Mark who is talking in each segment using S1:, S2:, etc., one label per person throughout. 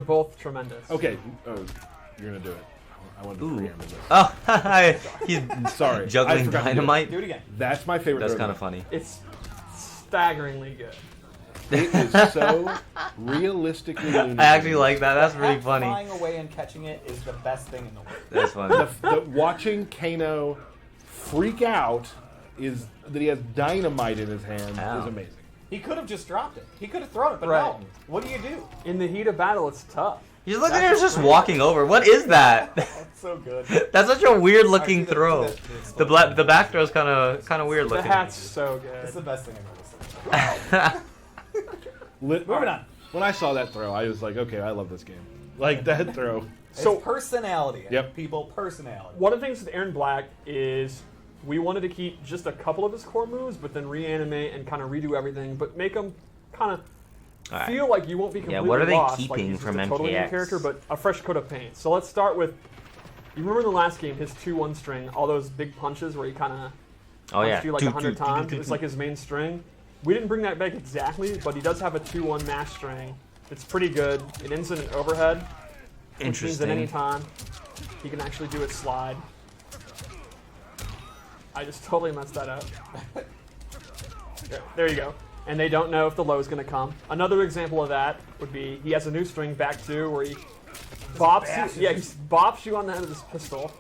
S1: Both tremendous.
S2: Okay. Oh, you're gonna do it. I want to preamble this.
S3: Oh, he's
S2: Sorry.
S3: juggling dynamite.
S4: Do it again.
S2: That's my favorite.
S3: That's kind of funny.
S1: It's staggeringly good.
S2: It is so realistically Looney
S3: I actually
S2: Tunes.
S3: like that. That's pretty funny.
S4: Flying away and catching it is the best thing in the world.
S3: That's funny.
S2: Watching Kano freak out is that he has dynamite in his hand
S3: Ow.
S2: is amazing.
S4: He could have just dropped it. He could have thrown it, but
S1: Right.
S4: no. What do you do?
S1: In the heat of battle, it's tough.
S3: You look at him just walking over. What is that?
S4: That's so good.
S3: That's such a weird looking
S4: Alright, do
S3: throw. The back throw's kind of weird
S1: The
S3: looking.
S1: hat's so good.
S4: It's the best thing I've ever seen.
S2: Moving on. When I saw that throw, I was like, okay, I love this game. Like that throw.
S1: So-
S4: It's personality.
S2: Yep.
S4: People, personality.
S1: One of the things with Erron Black is we wanted to keep just a couple of his core moves, but then reanimate and kind of redo everything, but make him kind of
S3: Alright.
S1: feel like you won't be completely
S3: what are they
S1: lost,
S3: keeping
S1: he's just
S3: from
S1: a totally new
S3: MKX?
S1: character, but a fresh coat of paint. So let's start with, you remember in the last game, his 2-1 string, all those big punches where he kind of
S3: Oh yeah.
S1: punched you like 100 times. It's like his main string. We didn't bring that back exactly, but he does have a 2-1 mash string. It's pretty good. It ends in an overhead, which means
S3: Interesting.
S1: at any time he can actually do it slide. I just totally messed that up. There you go. And they don't know if the low is going to come. Another example of that would be he has a new string back two where he bops you. Yeah, he bops you on the head of his pistol,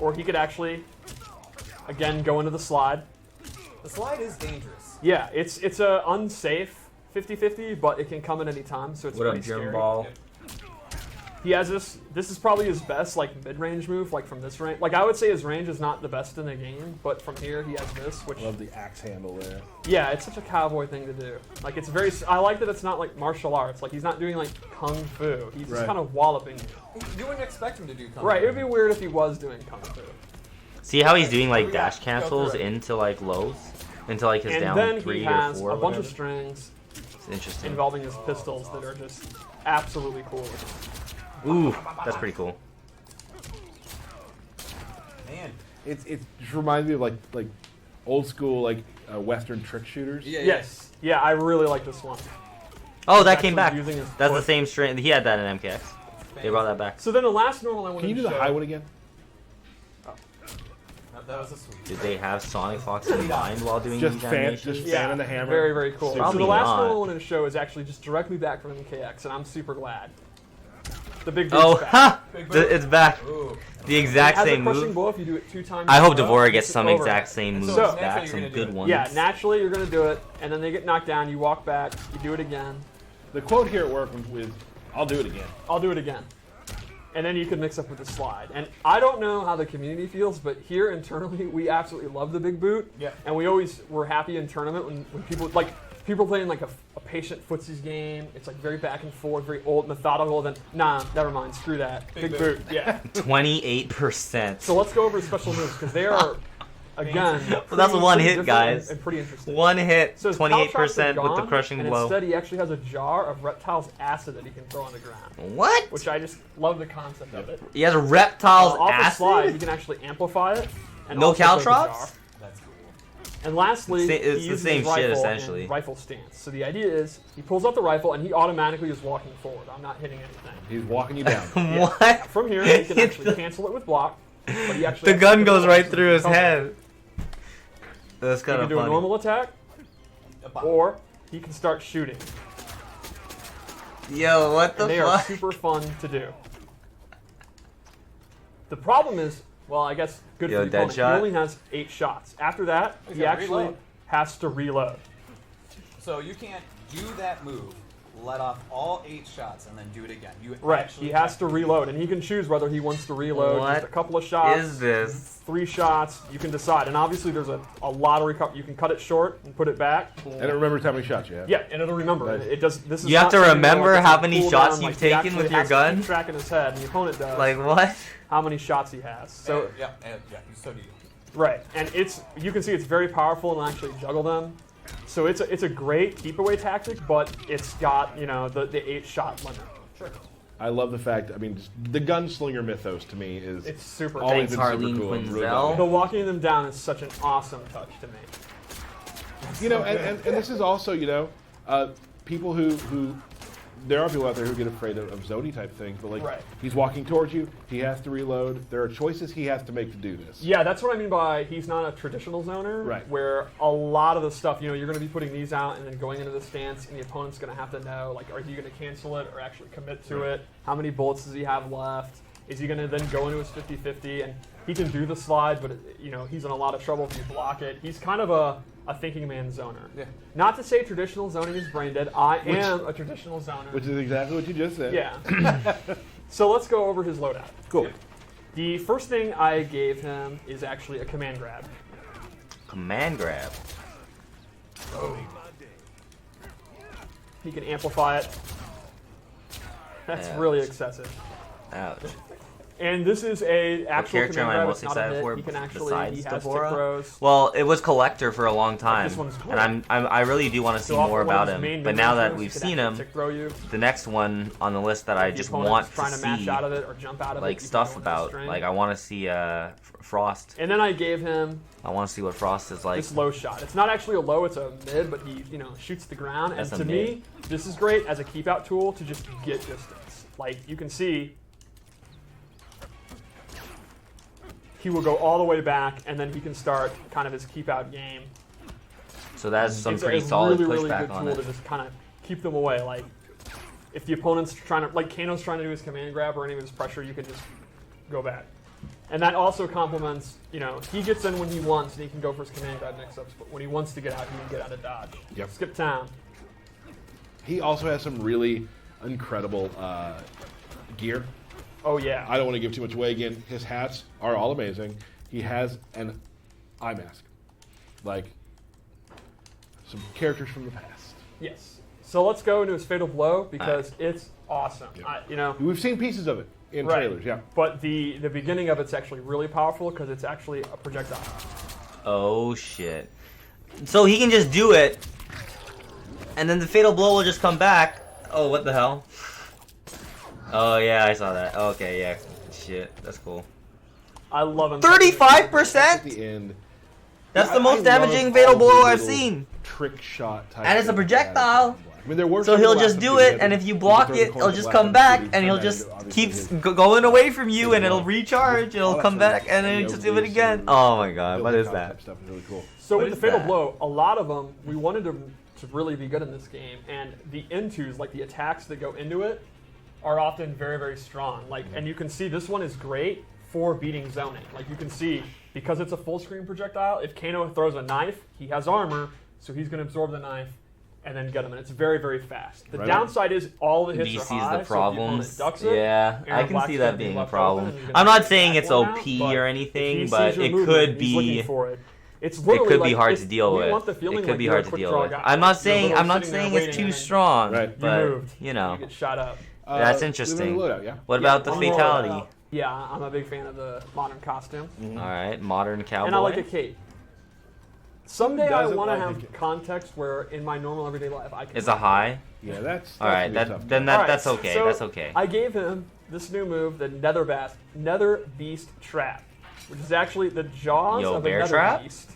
S1: or he could actually again go into the slide.
S4: The slide is dangerous.
S1: Yeah, it's a unsafe 50-50, but it can come at any time, so it's
S3: What up,
S1: pretty
S3: Germ
S1: scary.
S3: Ball?
S1: He has this. This is probably his best like mid-range move, like from this range. Like I would say his range is not the best in the game, but from here he has this, which
S2: Love the axe handle there.
S1: yeah, it's such a cowboy thing to do. Like it's very. I like that it's not like martial arts. Like he's not doing like kung fu. He's just
S2: Right.
S1: kind of walloping you.
S4: You wouldn't expect him to do kung
S1: Right.
S4: fu.
S1: It would be weird if he was doing kung fu.
S3: See how he's doing like
S4: We
S3: dash
S4: got- go
S3: cancels
S4: through it.
S3: into like lows, into like his
S1: And
S3: down
S1: then
S3: 3
S1: he
S3: or
S1: has
S3: 4.
S1: a
S3: or
S1: bunch of
S3: whatever.
S1: strings
S3: It's interesting.
S1: involving his pistols that are just absolutely cool.
S3: Ooh, that's pretty cool.
S4: Man.
S2: It just reminds me of like old school like Western trick shooters.
S4: Yeah,
S1: Yes. Yeah, I really like this one.
S3: Oh, that
S1: actually
S3: came back.
S1: using his
S3: That's the
S1: foot.
S3: same string. He had that in MKX. They brought that back.
S1: So then the last normal I wanted
S2: Can you
S1: to
S2: do the
S1: show.
S2: high one again?
S4: That was a sweet.
S3: Did they have Sonic Fox in mind while doing
S2: Just
S3: these
S2: fan,
S3: animations?
S2: just
S1: Yeah,
S2: fanning the hammer.
S1: very, very cool.
S3: Probably
S1: so the last
S3: not.
S1: normal I wanted to show is actually just directly back from MKX, and I'm super glad. The big
S3: Oh,
S1: boot's back.
S3: ha!
S4: Big boot.
S3: It's back.
S4: Ooh.
S3: The exact
S1: It has
S3: same
S1: a crushing
S3: move.
S1: blow if you do it 2 times.
S3: I
S1: in a
S3: hope
S1: row.
S3: Devora gets
S1: It's
S3: some
S1: over.
S3: exact same moves
S4: So
S1: naturally
S3: back,
S4: you're
S3: some
S4: gonna do
S3: good
S4: it.
S3: ones.
S1: Yeah, naturally you're going to do it, and then they get knocked down, you walk back, you do it again.
S2: The quote here at work was, "I'll do it again."
S1: I'll do it again. And then you can mix up with the slide. And I don't know how the community feels, but here internally, we absolutely love the big boot.
S4: Yeah.
S1: And we always were happy in tournament when people, like, people playing like a patient footsies game. It's like very back and forth, very old, methodical. Then, nah, never mind, screw that.
S4: Big
S1: Big
S4: boot.
S1: boot, yeah.
S3: 28%.
S1: So let's go over his special moves, because they are, again,
S3: Well, that's one hit,
S1: different
S3: guys.
S1: And pretty interesting.
S3: One hit,
S1: So his power traps are
S3: 28% with the
S1: gone,
S3: crushing
S1: and
S3: blow.
S1: instead he actually has a jar of Reptile's acid that he can throw on the ground.
S3: What?
S1: Which I just love the concept of it.
S3: He has Reptile's
S1: Off the slide, you
S3: acid?
S1: can actually amplify it. And
S3: No
S1: also throw the
S3: caltrops?
S1: jar.
S4: That's cool.
S1: And lastly,
S3: It's the
S1: he uses
S3: same
S1: his
S3: shit,
S1: rifle
S3: essentially.
S1: in rifle stance. So the idea is he pulls out the rifle and he automatically is walking forward. I'm not hitting anything.
S2: He's walking you down.
S3: What?
S1: From here, he can actually cancel it with block. But he actually
S3: The
S1: has to
S3: gun
S1: put
S3: goes
S1: it
S3: right
S1: on
S3: through his
S1: cover.
S3: head. That's
S1: He
S3: kind
S1: can
S3: of
S1: do a
S3: funny.
S1: normal attack, or he can start shooting.
S3: Yo, what the
S1: And they are
S3: fuck?
S1: super fun to do. The problem is, well, I guess good
S3: Yo,
S1: for the opponent.
S3: Deadshot?
S1: He only has 8 shots. After that,
S4: He's
S1: he
S4: gotta
S1: actually
S4: reload.
S1: has to reload.
S4: So you can't do that move, let off all 8 shots, and then do it again. You
S1: Right,
S4: actually
S1: he has
S4: have
S1: to reload, and he can choose whether he wants to reload
S3: What
S1: just a couple of shots,
S3: Is this?
S1: 3 shots. You can decide, and obviously there's a lot of recovery. You can cut it short and put it back.
S2: And it remembers how many shots you have.
S1: Yeah, and it'll remember.
S2: Right.
S1: It does. This is
S3: You have
S1: not
S3: to
S1: something where,
S3: remember
S1: it's
S3: how
S1: a
S3: many
S1: cooldown,
S3: shots
S1: like,
S3: you've
S1: he
S3: taken
S1: actually
S3: with your
S1: has to
S3: gun?
S1: keep track in his head, and the opponent does.
S3: Like what?
S1: how many shots he has. So
S4: yeah, so do you.
S1: right, and you can see it's very powerful and actually juggle them. So it's a great keep away tactic, but it's got the 8 shot limit.
S4: Sure.
S2: I love the fact. I mean, just the gunslinger mythos to me is
S1: It's super.
S2: always
S3: Thanks,
S2: been super
S3: Harleen
S2: cool. and really
S3: Quinzel.
S2: good.
S1: The walking them down is such an awesome touch to me.
S2: And this is also people who there are people out there who get afraid of Zoni type things, but like
S1: Right.
S2: he's walking towards you, he has to reload. There are choices he has to make to do this.
S1: Yeah, that's what I mean by he's not a traditional zoner,
S2: Right.
S1: where a lot of the stuff, you're going to be putting these out and then going into the stance, and the opponent's going to have to know, like, are you going to cancel it or actually commit to it? How many bullets does he have left? Is he going to then go into his 50-50? And he can do the slide, but he's in a lot of trouble if you block it. He's kind of a thinking man zoner.
S4: Yeah.
S1: Not to say traditional zoning is brain dead. I am a traditional zoner.
S2: Which is exactly what you just said.
S1: Yeah. So let's go over his loadout.
S2: Cool.
S1: The first thing I gave him is actually a command grab.
S3: Command grab.
S1: He can amplify it. That's
S3: Yeah.
S1: really excessive.
S3: Ouch.
S1: And this is a actual
S3: character am
S1: command
S3: I
S1: grab.
S3: most
S1: It's not a
S3: excited
S1: hit.
S3: for
S1: He can actually.
S3: besides
S1: He has tick
S3: Deborah?
S1: throws.
S3: Well, it was Collector for a long time,
S1: This one's cool.
S3: and I really do want to see
S1: So off
S3: more
S1: of one of
S3: about
S1: his
S3: him.
S1: main
S3: But now that
S1: throws,
S3: we've
S1: he can
S3: seen
S1: actually
S3: him,
S1: tick throw you.
S3: the next one on the list that I
S1: If the
S3: just
S1: opponent's
S3: want
S1: trying to match
S3: see,
S1: out of it or jump out of it,
S3: like
S1: you can
S3: stuff
S1: go into the
S3: about,
S1: string.
S3: like I want to see Frost.
S1: And then I gave him
S3: I want to see what Frost is like.
S1: this low shot. It's not actually a low, it's a mid, but he, shoots the ground.
S3: That's
S1: and
S3: a
S1: to me, this is great as a keep out tool to just get distance. Like you can see, he will go all the way back, and then he can start kind of his keep out game.
S3: So that's some
S1: It's
S3: pretty
S1: a
S3: solid
S1: really, really
S3: pushback
S1: good
S3: on
S1: tool
S3: it.
S1: to just kind of keep them away. Like if the opponent's trying to, like Kano's trying to do his command grab or any of his pressure, you can just go back. And that also complements, he gets in when he wants, and he can go for his command grab next up. But when he wants to get out, he can get out of dodge.
S2: Yep.
S1: Skip town.
S2: He also has some really incredible gear.
S1: Oh yeah.
S2: I don't want to give too much away again. His hats are all amazing. He has an eye mask. Like some characters from the past.
S1: Yes. So let's go into his fatal blow because it's awesome.
S2: Yep. We've seen pieces of it in
S1: Right.
S2: trailers, yeah.
S1: But the beginning of it's actually really powerful because it's actually a projectile.
S3: Oh shit! So he can just do it, and then the fatal blow will just come back. Oh, what the hell? Oh yeah, I saw that. Okay, yeah, shit, that's cool.
S1: I love him.
S3: 35%.
S2: At the end.
S3: That's the
S2: I
S3: most
S2: love
S3: damaging
S2: all
S3: fatal
S2: the
S3: blow I've
S2: little
S3: seen.
S2: Trick shot type.
S3: And it's a
S2: things
S3: projectile.
S2: that I mean, there were
S3: So
S2: some
S3: he'll
S2: that
S3: just
S2: lasted
S3: do
S2: pretty
S3: it,
S2: good.
S3: and if you
S2: can
S3: block
S2: throw the
S3: it,
S2: corner
S3: it'll
S2: to
S3: just
S2: the
S3: come
S2: left
S3: back,
S2: and
S3: and he'll
S2: then
S3: just
S2: obviously
S3: keeps
S2: his-
S3: going away from you,
S2: his
S3: and it'll
S2: block.
S3: recharge, it'll
S2: All that
S3: come
S2: sort of
S3: back, and then
S2: video
S3: he'll just do it
S2: release
S3: again.
S2: and
S3: Oh my god, what
S2: building
S3: is
S2: top
S3: that?
S2: type stuff is really cool.
S1: So
S3: What
S1: with the
S3: is
S1: fatal
S3: that?
S1: blow, a lot of them we wanted to really be good in this game, and the intos, like the attacks that go into it, are often very, very strong. Like, and you can see this one is great for beating zoning. Like you can see, because it's a full screen projectile, if Kano throws a knife, he has armor, so he's going to absorb the knife and then get him, and it's very, very fast. The
S2: Right.
S1: downside is all the hits
S3: He
S1: are
S3: sees
S1: high,
S3: the
S1: so if the
S3: problems.
S1: opponent ducks it,
S3: Yeah, I
S1: Erron
S3: can
S1: Black's
S3: see
S1: gonna
S3: that
S1: be
S3: being a
S1: left
S3: problem.
S1: open, and he's gonna
S3: I'm not
S1: take
S3: saying
S1: that
S3: it's
S1: one
S3: OP
S1: out, but
S3: or
S1: if
S3: anything,
S1: he
S3: but
S1: sees your
S3: it
S1: movement,
S3: could
S1: he's looking
S3: be.
S1: for it. It's
S3: It
S1: literally
S3: could be
S1: like,
S3: hard
S1: it's-
S3: to deal
S1: you
S3: with.
S1: want the feeling
S3: It could
S1: like
S3: be
S1: you're a
S3: hard to
S1: quick
S3: deal
S1: draw
S3: with.
S1: guy.
S3: I'm not
S1: You're
S3: saying
S1: literally sitting there
S3: it's
S1: waiting,
S3: too
S1: and then
S3: strong,
S2: Right.
S1: You
S3: but
S1: moved.
S3: you know,
S1: You get shot up.
S3: that's
S2: the
S3: interesting.
S2: loadout, yeah.
S3: What about the
S1: on the loadout.
S3: fatality?
S1: Yeah, I'm a big fan of the modern costume.
S3: All right, modern cowboy.
S1: And I like a cape. Someday I
S2: doesn't
S1: want to
S2: like a
S1: have
S2: cape?
S1: context where in my normal everyday life I can.
S3: It's a high.
S2: Yeah, that's
S3: All right,
S2: gonna be tough.
S3: then
S1: All right,
S3: that's okay.
S1: so
S3: That's okay.
S1: I gave him this new move, the Nether Beast Trap, which is actually the jaws
S3: Yo,
S1: of
S3: bear
S1: a Nether
S3: trap?
S1: Beast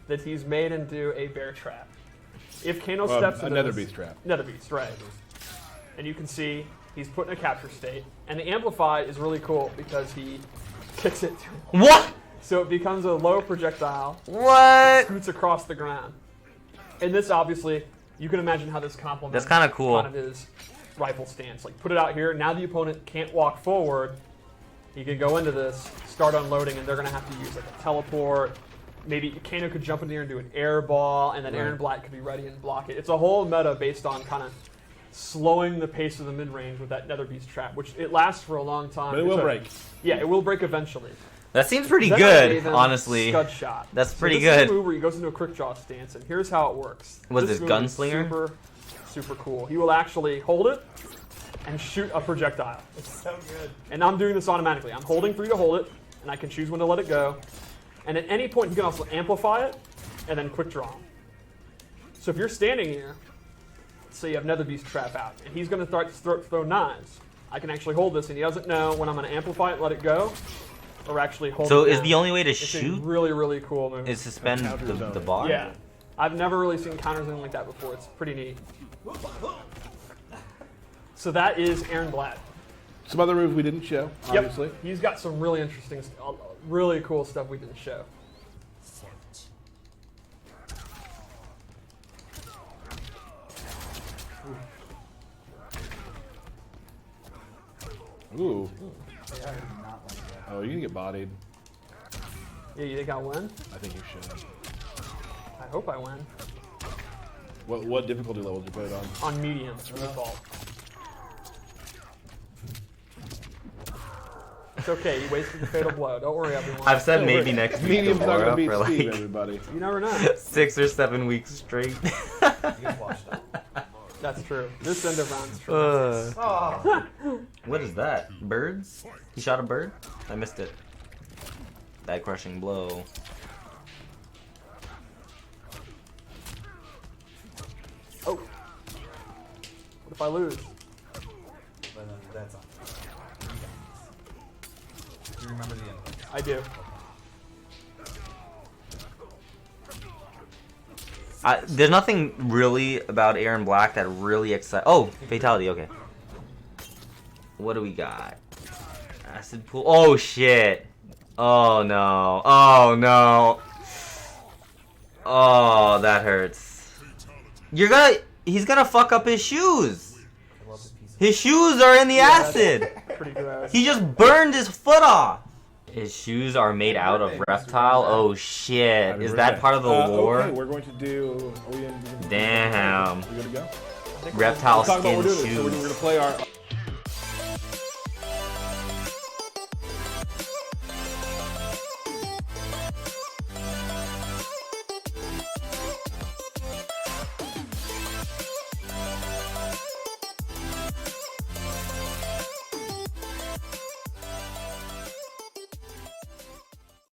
S1: that he's made into a bear trap. If Kano
S2: Well,
S1: steps
S2: a
S1: into
S2: Nether
S1: this-
S2: Beast trap.
S1: Nether Beast, right? And you can see he's put in a capture state, and the amplify is really cool because he kicks it to him.
S3: What?
S1: So it becomes a low projectile,
S3: What?
S1: scoots across the ground. And this obviously, you can imagine how this complements
S3: That's kinda cool.
S1: kind of his rifle stance. Like put it out here, now the opponent can't walk forward, he can go into this, start unloading, and they're gonna have to use like a teleport. Maybe Kano could jump in here and do an air ball, and then
S2: Right.
S1: Erron Black could be ready and block it. It's a whole meta based on kind of slowing the pace of the mid-range with that Nether Beast trap, which it lasts for a long time.
S2: But it will
S1: It's a-
S2: break.
S1: Yeah, it will break eventually.
S3: That seems pretty
S1: Then I
S3: good,
S1: gave him
S3: honestly.
S1: Scud shot.
S3: That's
S1: So
S3: pretty
S1: this is
S3: good.
S1: a move where he goes into a quick draw stance, and here's how it works.
S3: Was this
S1: move is
S3: gunslinger?
S1: Super, super cool. He will actually hold it and shoot a projectile.
S4: It's so good.
S1: And I'm doing this automatically. I'm holding for you to hold it, and I can choose when to let it go. And at any point, he can also amplify it and then quick draw. So if you're standing here, let's say you have Nether Beast trap out, and he's going to start to throw knives. I can actually hold this, and he doesn't know when I'm going to amplify it and let it go, or actually hold
S3: So
S1: it
S3: is
S1: down.
S3: the only way to
S1: It's a
S3: shoot
S1: really, really cool move.
S3: is suspend
S2: Counter
S3: the
S2: zoning.
S3: bar?
S1: Yeah. I've never really seen counters anything like that before. It's pretty neat. So that is Aaron Blatt.
S2: Some other moves we didn't show, obviously.
S1: Yep. He's got some really interesting, really cool stuff we didn't show.
S2: Ooh.
S4: Yeah, I did not like that.
S2: Oh, you can get bodied.
S1: Yeah, you think I'll win?
S2: I think you should.
S1: I hope I win.
S2: What difficulty level did you put it on?
S1: On medium, default. It's okay, you wasted the fatal blow. Don't worry, everyone.
S3: I've said
S2: Don't
S3: maybe
S2: worry.
S3: next week
S2: Medium's not
S3: tomorrow
S2: gonna beat
S3: for
S2: Steve,
S3: like
S2: everybody.
S1: You never know.
S3: 6 or 7 weeks straight.
S4: You just watched it.
S1: That's true. This end of round's true.
S4: Oh.
S3: What is that? Birds? He shot a bird? I missed it. That crushing blow.
S1: Oh. What if I lose?
S4: But then that's on. Do you remember the end?
S1: I do.
S3: There's nothing really about Aaron Black that really excites. Oh, Fatality, okay. What do we got? Acid pool. Oh, shit. Oh, no. Oh, no. Oh, that hurts. He's gonna fuck up his shoes.
S4: I love the piece of
S3: His shoes are in the acid.
S1: Pretty gross.
S3: He just burned his foot off. His shoes are made out of reptile. Oh shit! Is that part of the lore?
S2: Okay, we're going to do.
S3: Damn.
S2: We good to go?
S3: Reptile
S2: Talk about
S3: skin
S2: what we're doing. So we're
S3: shoes.
S2: going to play our.